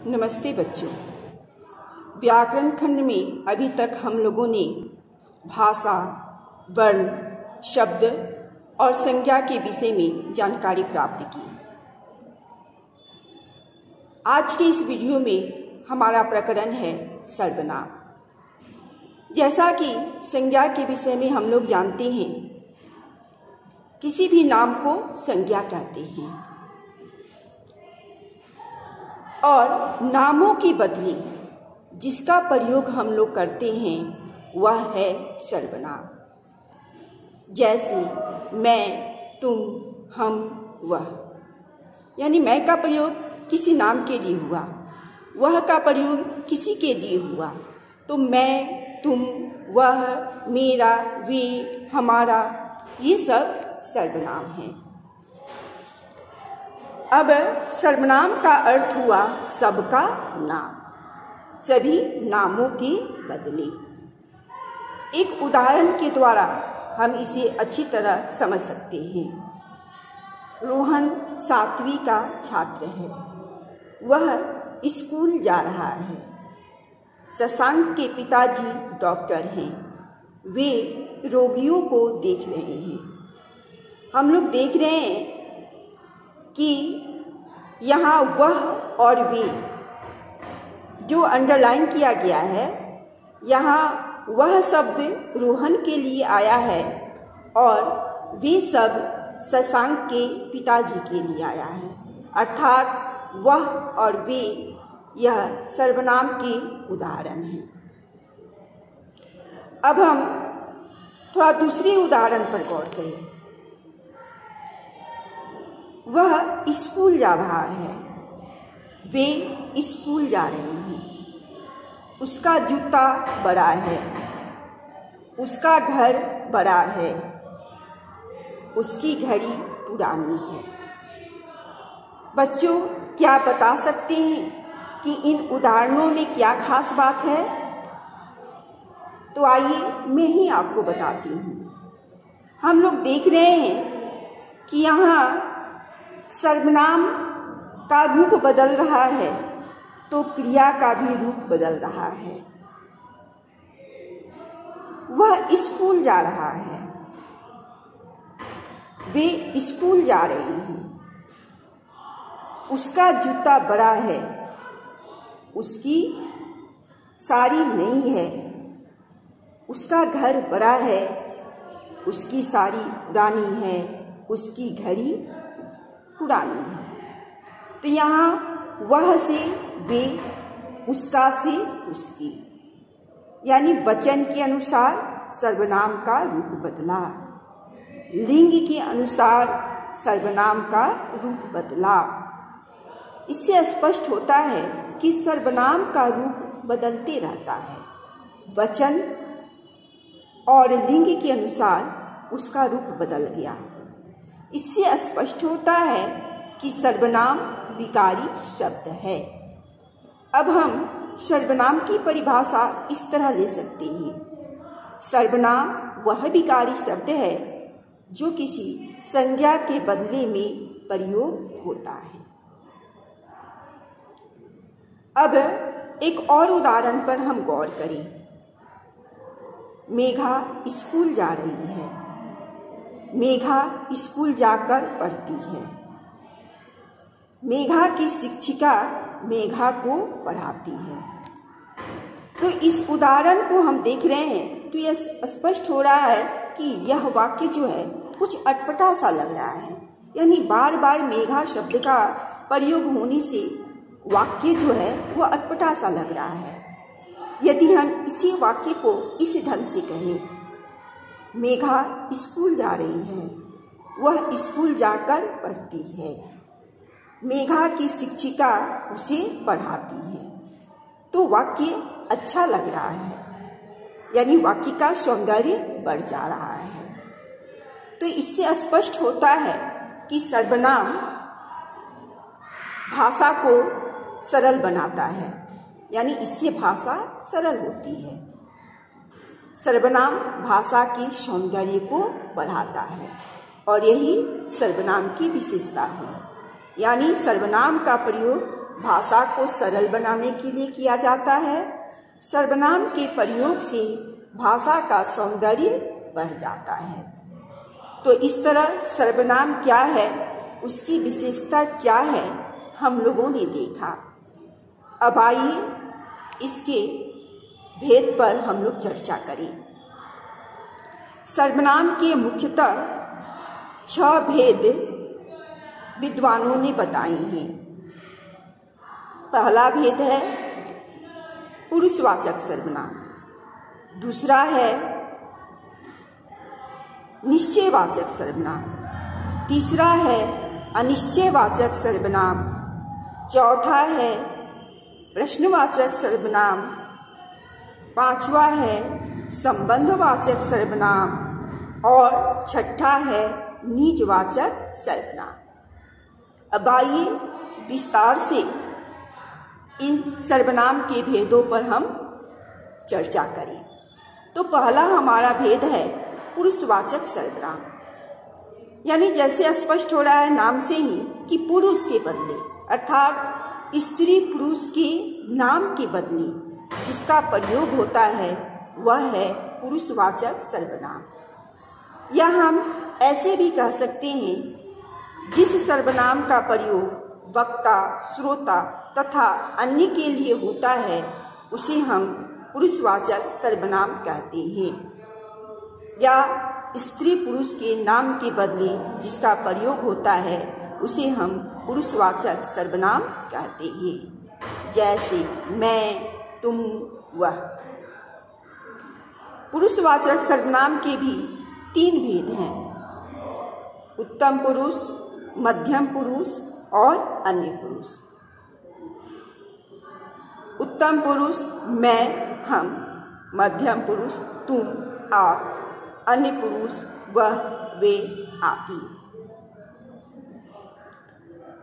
नमस्ते बच्चों। व्याकरण खंड में अभी तक हम लोगों ने भाषा, वर्ण, शब्द और संज्ञा के विषय में जानकारी प्राप्त की। आज के इस वीडियो में हमारा प्रकरण है सर्वनाम। जैसा कि संज्ञा के विषय में हम लोग जानते हैं, किसी भी नाम को संज्ञा कहते हैं और नामों के बदले जिसका प्रयोग हम लोग करते हैं वह है सर्वनाम। जैसे मैं, तुम, हम, वह। यानी मैं का प्रयोग किसी नाम के लिए हुआ, वह का प्रयोग किसी के लिए हुआ। तो मैं, तुम, वह, मेरा, वे, हमारा, ये सब सर्वनाम हैं। अब सर्वनाम का अर्थ हुआ सबका नाम, सभी नामों के बदले। एक उदाहरण के द्वारा हम इसे अच्छी तरह समझ सकते हैं। रोहन 7वीं का छात्र है। वह स्कूल जा रहा है। शशांक के पिताजी डॉक्टर हैं। वे रोगियों को देख रहे हैं। हम लोग देख रहे हैं कि यहाँ वह और वे जो अंडरलाइन किया गया है, यहाँ वह शब्द रोहन के लिए आया है और वे शब्द शशांक के पिताजी के लिए आया है। अर्थात वह और वे यह सर्वनाम के उदाहरण हैं। अब हम थोड़ा दूसरे उदाहरण पर गौर करें। वह स्कूल जा रहा है। वे स्कूल जा रहे हैं। उसका जूता बड़ा है। उसका घर बड़ा है। उसकी घड़ी पुरानी है। बच्चों, क्या बता सकते हैं कि इन उदाहरणों में क्या खास बात है? तो आइए मैं ही आपको बताती हूँ। हम लोग देख रहे हैं कि यहाँ सर्वनाम का रूप बदल रहा है तो क्रिया का भी रूप बदल रहा है। वह स्कूल जा रहा है। वे स्कूल जा रही हैं। उसका जूता बड़ा है। उसकी साड़ी नई है। उसका घर बड़ा है। उसकी साड़ी पुरानी है। उसकी घड़ी पुरानी है। तो यहाँ वह से वे, उसका से उसकी, यानी वचन के अनुसार सर्वनाम का रूप बदला, लिंग के अनुसार सर्वनाम का रूप बदला। इससे स्पष्ट होता है कि सर्वनाम का रूप बदलते रहता है। वचन और लिंग के अनुसार उसका रूप बदल गया। इससे स्पष्ट होता है कि सर्वनाम विकारी शब्द है। अब हम सर्वनाम की परिभाषा इस तरह ले सकते हैं। सर्वनाम वह विकारी शब्द है जो किसी संज्ञा के बदले में प्रयोग होता है। अब एक और उदाहरण पर हम गौर करें। मेघा स्कूल जा रही है। मेघा स्कूल जाकर पढ़ती है। मेघा की शिक्षिका मेघा को पढ़ाती है। तो इस उदाहरण को हम देख रहे हैं तो यह स्पष्ट हो रहा है कि यह वाक्य जो है कुछ अटपटा सा लग रहा है। यानी बार बार मेघा शब्द का प्रयोग होने से वाक्य जो है वह अटपटा सा लग रहा है। यदि हम इसी वाक्य को इस ढंग से कहें, मेघा स्कूल जा रही है। वह स्कूल जाकर पढ़ती है। मेघा की शिक्षिका उसे पढ़ाती है। तो वाक्य अच्छा लग रहा है, यानी वाक्य का सौंदर्य बढ़ जा रहा है। तो इससे स्पष्ट होता है कि सर्वनाम भाषा को सरल बनाता है, यानी इससे भाषा सरल होती है। सर्वनाम भाषा के सौंदर्य को बढ़ाता है और यही सर्वनाम की विशेषता है। यानी सर्वनाम का प्रयोग भाषा को सरल बनाने के लिए किया जाता है। सर्वनाम के प्रयोग से भाषा का सौंदर्य बढ़ जाता है। तो इस तरह सर्वनाम क्या है, उसकी विशेषता क्या है, हम लोगों ने देखा। अब आइए इसके भेद पर हम लोग चर्चा करें। सर्वनाम के मुख्यतः 6 भेद विद्वानों ने बताए हैं। पहला भेद है पुरुषवाचक सर्वनाम, दूसरा है निश्चयवाचक सर्वनाम, तीसरा है अनिश्चयवाचक सर्वनाम, चौथा है प्रश्नवाचक सर्वनाम, पांचवा है संबंधवाचक सर्वनाम और छठा है निजवाचक सर्वनाम। अब आइए विस्तार से इन सर्वनाम के भेदों पर हम चर्चा करें। तो पहला हमारा भेद है पुरुषवाचक सर्वनाम, यानी जैसे स्पष्ट हो रहा है नाम से ही कि पुरुष के बदले अर्थात स्त्री पुरुष के नाम के बदले जिसका प्रयोग होता है वह है पुरुषवाचक सर्वनाम। या हम ऐसे भी कह सकते हैं जिस सर्वनाम का प्रयोग वक्ता, श्रोता तथा अन्य के लिए होता है उसे हम पुरुषवाचक सर्वनाम कहते हैं। या स्त्री पुरुष के नाम के बदले जिसका प्रयोग होता है उसे हम पुरुषवाचक सर्वनाम कहते हैं, जैसे मैं, तुम, वह। पुरुषवाचक सर्वनाम के भी 3 भेद हैं, उत्तम पुरुष, मध्यम पुरुष और अन्य पुरुष। उत्तम पुरुष मैं, हम, मध्यम पुरुष तुम, आप, अन्य पुरुष वह, वे, आदि।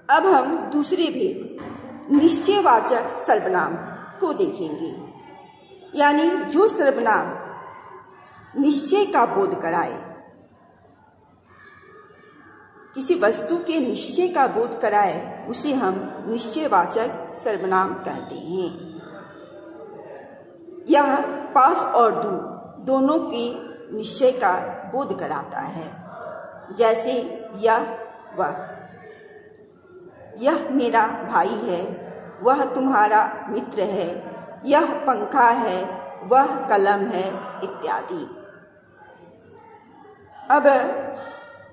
अब हम दूसरे भेद निश्चयवाचक सर्वनाम को देखेंगे, यानी जो सर्वनाम निश्चय का बोध कराए, किसी वस्तु के निश्चय का बोध कराए उसे हम निश्चयवाचक सर्वनाम कहते हैं। यह पास और दूर दोनों के निश्चय का बोध कराता है, जैसे यह, वह। यह मेरा भाई है, वह तुम्हारा मित्र है, यह पंखा है, वह कलम है, इत्यादि। अब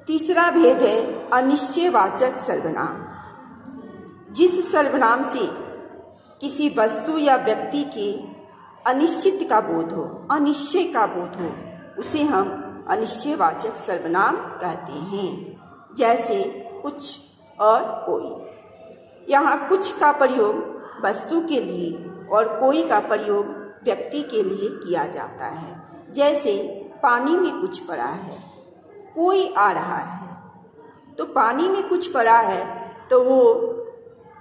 तीसरा भेद है अनिश्चयवाचक सर्वनाम। जिस सर्वनाम से किसी वस्तु या व्यक्ति के अनिश्चित का बोध हो, अनिश्चय का बोध हो, उसे हम अनिश्चयवाचक सर्वनाम कहते हैं, जैसे कुछ और कोई। यहाँ कुछ का प्रयोग वस्तु के लिए और कोई का प्रयोग व्यक्ति के लिए किया जाता है, जैसे पानी में कुछ पड़ा है, कोई आ रहा है। तो पानी में कुछ पड़ा है तो वो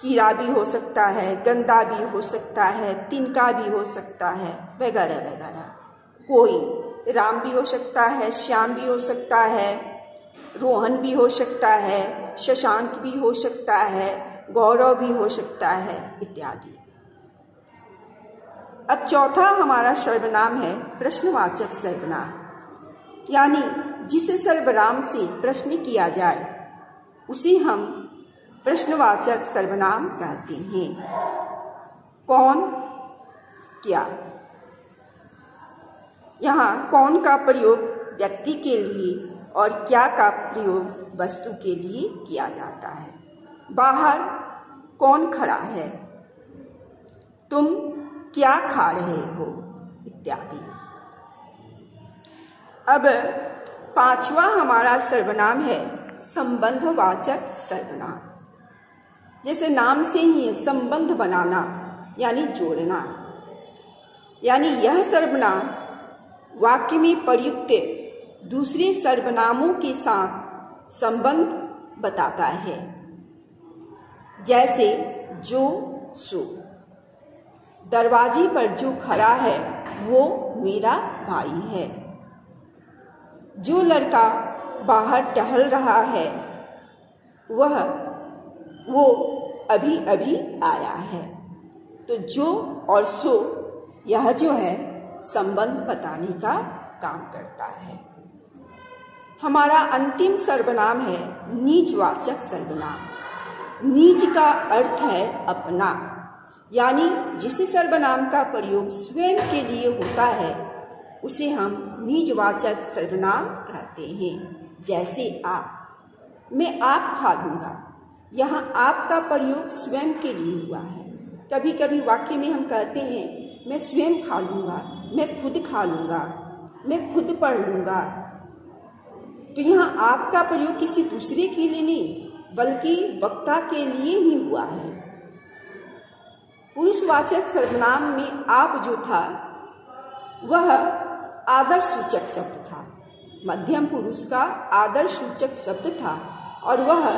कीड़ा भी हो सकता है, गंदा भी हो सकता है, तिनका भी हो सकता है, वगैरह वगैरह। कोई राम भी हो सकता है, श्याम भी हो सकता है, रोहन भी हो सकता है, शशांक भी हो सकता है, गौरव भी हो सकता है, इत्यादि। अब चौथा हमारा सर्वनाम है प्रश्नवाचक सर्वनाम, यानी जिस सर्वनाम से प्रश्न किया जाए उसे हम प्रश्नवाचक सर्वनाम कहते हैं। कौन, क्या। यहाँ कौन का प्रयोग व्यक्ति के लिए और क्या का प्रयोग वस्तु के लिए किया जाता है। बाहर कौन खड़ा है, तुम क्या खा रहे हो, इत्यादि। अब पांचवा हमारा सर्वनाम है संबंधवाचक सर्वनाम। जैसे नाम से ही संबंध बनाना यानी जोड़ना, यानी यह सर्वनाम वाक्य में प्रयुक्त दूसरे सर्वनामों के साथ संबंध बताता है, जैसे जो, सो। दरवाजे पर जो खड़ा है वो मेरा भाई है। जो लड़का बाहर टहल रहा है वो अभी अभी आया है। तो जो और सो यह जो है संबंध बताने का काम करता है। हमारा अंतिम सर्वनाम है निजवाचक सर्वनाम। निज का अर्थ है अपना, यानी जिस सर्वनाम का प्रयोग स्वयं के लिए होता है उसे हम निजवाचक सर्वनाम कहते हैं। जैसे आप, मैं आप खा लूँगा, यहाँ आप का प्रयोग स्वयं के लिए हुआ है। कभी कभी वाक्य में हम कहते हैं मैं स्वयं खा लूँगा, मैं खुद खा लूँगा, मैं खुद पढ़ लूँगा। तो यहाँ आप का प्रयोग किसी दूसरे के लिए नहीं बल्कि वक्ता के लिए ही हुआ है। पुरुषवाचक सर्वनाम में आप जो था वह आदर्श सूचक शब्द था, मध्यम पुरुष का आदर्श सूचक शब्द था और वह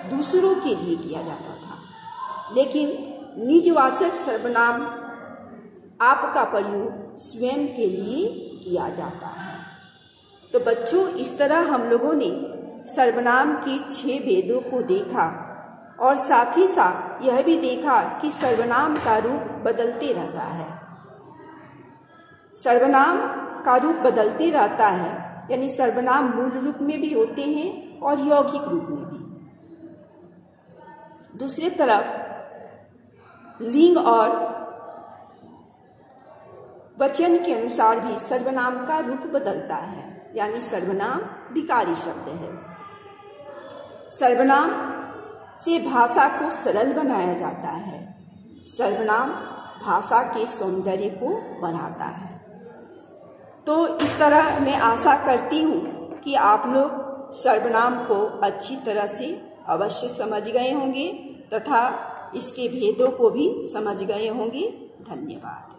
दूसरों के लिए किया जाता था। लेकिन निजवाचक सर्वनाम आप का प्रयोग स्वयं के लिए किया जाता है। तो बच्चों, इस तरह हम लोगों ने सर्वनाम के 6 भेदों को देखा और साथ ही साथ यह भी देखा कि सर्वनाम का रूप बदलते रहता है। सर्वनाम का रूप बदलते रहता है, यानी सर्वनाम मूल रूप में भी होते हैं और यौगिक रूप में भी। दूसरी तरफ लिंग और वचन के अनुसार भी सर्वनाम का रूप बदलता है, यानी सर्वनाम विकारी शब्द है। सर्वनाम से भाषा को सरल बनाया जाता है। सर्वनाम भाषा के सौंदर्य को बढ़ाता है। तो इस तरह मैं आशा करती हूँ कि आप लोग सर्वनाम को अच्छी तरह से अवश्य समझ गए होंगे तथा इसके भेदों को भी समझ गए होंगे। धन्यवाद।